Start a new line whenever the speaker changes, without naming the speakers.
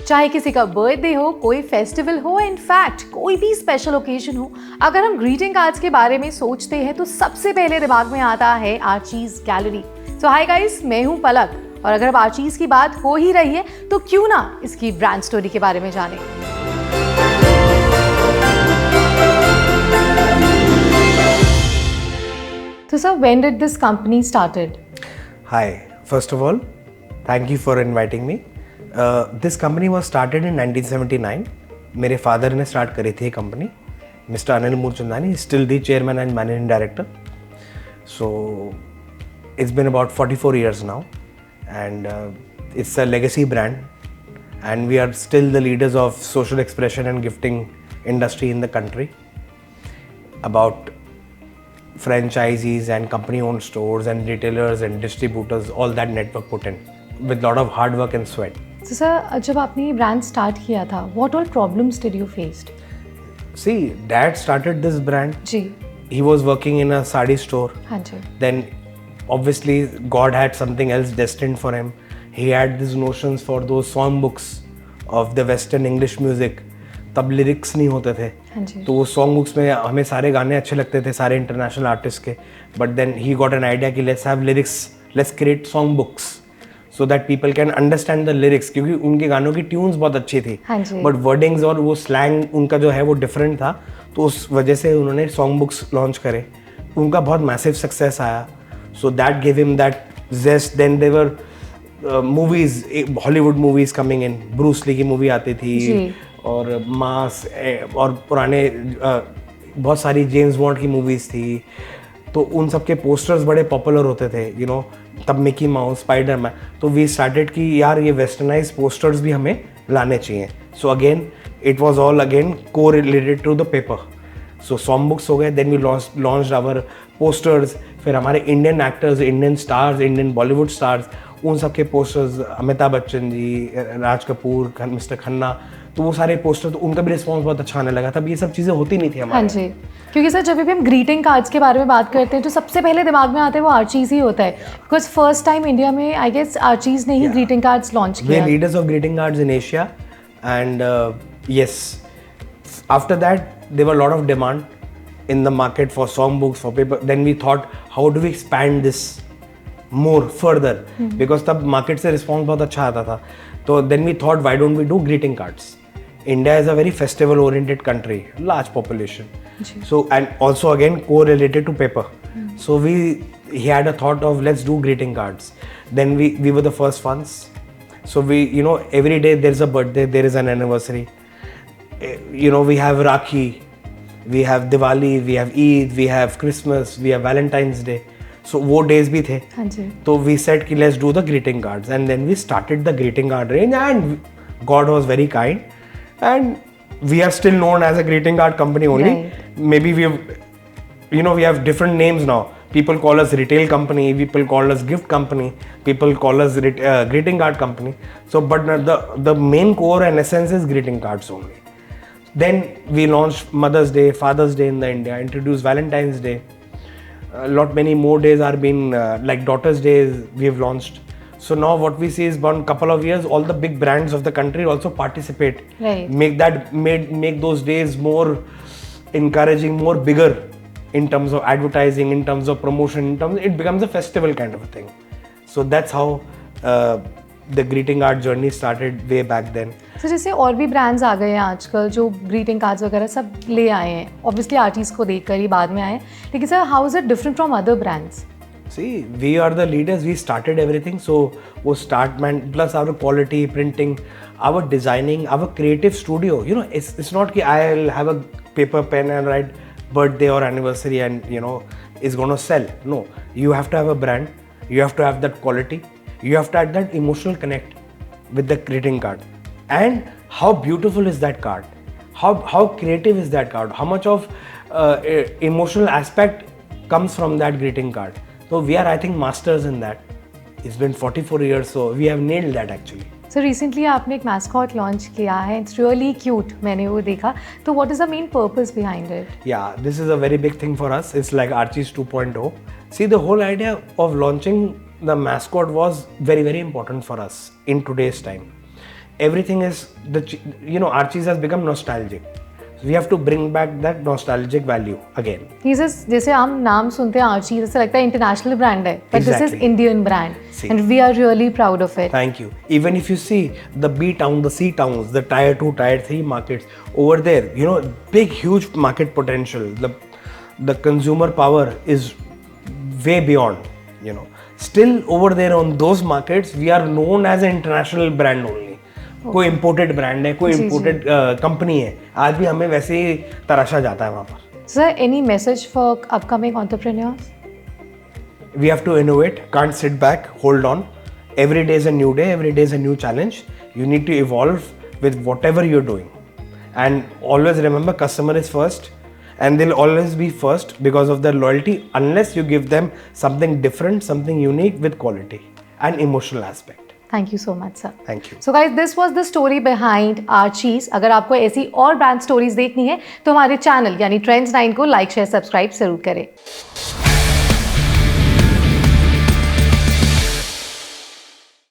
चाहे किसी का बर्थडे हो, कोई फेस्टिवल हो, इनफैक्ट कोई भी स्पेशल ओकेजन हो, अगर हम ग्रीटिंग कार्ड्स के बारे में सोचते हैं तो सबसे पहले दिमाग में आता है आर्चीज गैलरी। सो हाय गाइस, मैं हूं पलक, और अगर अब आर्चीज की बात हो ही रही है तो क्यों ना इसकी ब्रांड स्टोरी के बारे में जानें। So sir, when did this company started?
Hi, first of all, thank you for inviting me. This company was started in 1979. मेरे father ने start करी थी ये company. Mr. Anil Moolchandani is still the chairman and managing director. So it's been about 44 years now, and it's a legacy brand, and we are still the leaders of social expression and gifting industry in the country. About franchisees and company-owned stores and retailers and distributors, all that network put in with lot of hard work and sweat.
So sir, जब आपने ये brand start किया था, what all problems did you face?
See, Dad started this brand.
Ji.
He was working in a sari store.
हाँ जी.
Then, obviously, God had something else destined for him. He had these notions for those song books of the Western English music. तब lyrics नहीं होते थे, तो वो song books में हमें सारे गाने अच्छे लगते थे, सारे इंटरनेशनल आर्टिस्ट के. But then he got an idea कि let's have lyrics, let's create song books so that people can understand the lyrics, क्योंकि उनके गानों की ट्यून्स बहुत अच्छी थी, बट वर्डिंग्स और वो स्लैंग उनका जो है वो डिफरेंट था. तो उस वजह से उन्होंने सॉन्ग बुक्स लॉन्च करे. उनका बहुत मैसिव सक्सेस आया. So that give him that zest. Then their movies, Hollywood movies coming in. Bruce Lee की मूवी आती थी, और मास, और पुराने बहुत सारी जेम्स बॉन्ड की मूवीज़ थी. तो उन सब के पोस्टर्स बड़े पॉपुलर होते थे, यू नो. तब मिकी माउस, स्पाइडरमैन. तो वी स्टार्टेड कि यार ये वेस्टर्नाइज पोस्टर्स भी हमें लाने चाहिए. So again it was all again को related to the paper. So song books हो गए. Then we launched our posters. फिर हमारे Indian actors, Indian stars, Indian Bollywood stars, उन सब के पोस्टर्स, अमिताभ बच्चन जी, राज कपूर, मिस्टर खन्ना, तो वो सारे पोस्टर, तो उनका भी रिस्पॉन्स बहुत अच्छा आने लगा. तब ये सब चीज़ें होती नहीं थी हमारे.
हाँ जी, क्योंकि सर जब भी हम ग्रीटिंग कार्ड्स के बारे में बात करते हैं तो सबसे पहले दिमाग में आता है वो आर्चीज ही होता है, बिकॉज फर्स्ट टाइम इंडिया में आई गेस आर्चीज ने ही ग्रीटिंग कार्ड्स लॉन्च किया.
We leaders of greeting cards in Asia, and yes, after that there were lot of demand in the market for song books, for paper. Then we thought, how do we expand this more further? Because तब market से response बहुत अच्छा आता था. तो then we thought, why don't we do greeting cards? India is a very festival oriented country, large population. So, and also again correlated to paper. So he had a thought of, let's do greeting cards. Then we were the first ones. So we, you know, every day there's a birthday, there is an anniversary. You know, we have Rakhi, we have Diwali, we have Eid, we have Christmas, we have Valentine's Day. So वो days भी थे. तो we said कि let's do the greeting cards, and then we started the greeting card range, and God was very kind, and we are still known as a greeting card company only. Right. Maybe we have, you know, we have different names now. People call us retail company, people call us gift company, people call us greeting card company. So but the main core and essence is greeting cards only. Then we launched Mother's Day, Father's Day in the India, introduced Valentine's Day. Many more days are being like Daughter's Day we have launched. So now what we see is, about a couple of years, all the big brands of the country also participate. Right. Make those days more encouraging, more bigger in terms of advertising, in terms of promotion, it becomes a festival kind of a thing. So that's how the greeting card journey started way back then.
Sir जैसे और भी brands आ गए हैं आजकल जो greeting cards वगैरह सब ले आए हैं, ऑब्वियसली आर्टिस्ट को देखकर ही बाद में आए, लेकिन sir how is it different from other brands?
See, we are the leaders, we started everything, so वो start man, plus our quality, printing, our designing, our creative studio, you know, it's not कि I'll have a paper pen and write birthday or anniversary and, you know, it's gonna sell. No, you have to have a brand, you have to have that quality, you have to have that emotional connect with the greeting card. And how beautiful is that card? How creative is that card? How much of emotional aspect comes from that greeting card? So we are, I think, masters in that. It's been 44 years, so we have nailed that actually.
So recently आपने एक mascot launch किया है. It's really cute. मैंने वो देखा. तो what is the main purpose behind it?
Yeah, this is a very big thing for us. It's like Archies 2.0. See, the whole idea of launching the mascot was very, very important for us in today's time. everything is Archies has become nostalgic. We have to bring back that nostalgic value again.
जैसे हम नाम सुनते हैं Archies, ऐसा लगता है international brand है, but this is Indian brand. See. And we are really proud of it.
Thank you. Even if you see the B town, the C towns, the tier 2, tier 3 markets over there, big huge market potential. The consumer power is way beyond. Still over there on those markets, we are known as an international brand only. कोई imported brand है, कोई imported company है, आज भी हमें वैसे ही तराशा जाता है वहाँ पर.
Sir, any message for upcoming entrepreneurs?
We have to innovate, can't sit back, hold on. Every day is a new day, every day is a new challenge. You need to evolve with whatever you're doing. And always remember, customer is first, and they'll always be first because of their loyalty, unless you give them something different, something unique with quality and emotional aspect.
Thank you so much, sir.
Thank you.
So guys, this was the story behind Archies. अगर आपको ऐसी और brand stories देखनी है तो हमारे channel यानी Trends 9 को लाइक, शेयर, सब्सक्राइब जरूर करें.